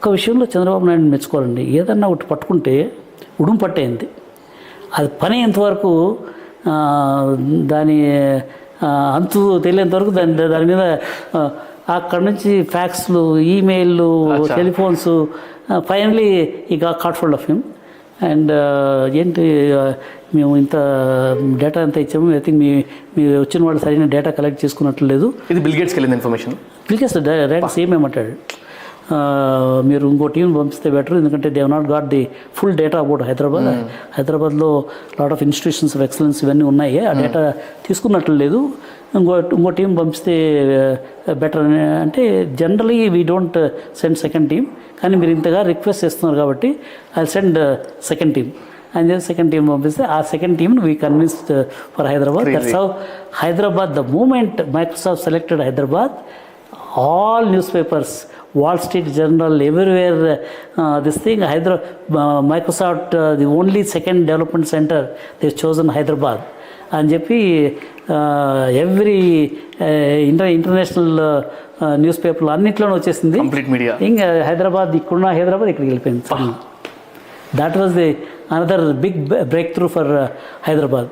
ఒక్క విషయంలో చంద్రబాబు నాయుడు మెచ్చుకోవాలండి. ఏదన్నా ఒకటి పట్టుకుంటే ఉడుము పట్టేయింది. అది పని ఎంతవరకు దాని అంతు తెలియంతవరకు దాని మీద అక్కడ నుంచి ఫ్యాక్స్లు, ఈమెయిల్లు, టెలిఫోన్స్, ఫైనలీ ఈ cot hold of him. And ఏంటి మేము ఇంత డేటా ఎంత ఇచ్చాము, ఐ థింక్ మీ వచ్చిన వాళ్ళు సరైన డేటా కలెక్ట్ చేసుకున్నట్లు లేదు. ఇది బిల్ గేట్స్కి వెళ్ళింది information. Bill Gates direct same ఏమంటాడు, మీరు ఇంకో టీం పంపిస్తే బెటర్, ఎందుకంటే they have not got the full data about Hyderabad. హైదరాబాద్లో lot of institutions of excellence ఇవన్నీ ఉన్నాయి, ఆ డేటా తీసుకున్నట్లు లేదు, ఇంకో టీం పంపిస్తే బెటర్ అని. అంటే generally we don't send second team, కానీ మీరు ఇంతగా రిక్వెస్ట్ చేస్తున్నారు కాబట్టి ఐ సెండ్ సెకండ్ టీమ్ అని చెప్పి సెకండ్ టీం పంపిస్తే ఆ సెకండ్ టీమ్ను we convinced for Hyderabad. That's how Hyderabad, the moment Microsoft selected Hyderabad, all newspapers, Wall Street Journal, everywhere, this thing, Microsoft, the only second development center, they've chosen Hyderabad. అని చెప్పి every international news పేపర్లు అన్నింటిలోనే వచ్చేసింది. Complete media ఇంకా హైదరాబాద్ ఇక్కడున్న హైదరాబాద్ ఇక్కడికి వెళ్ళిపోయింది. That was the another big breakthrough for Hyderabad.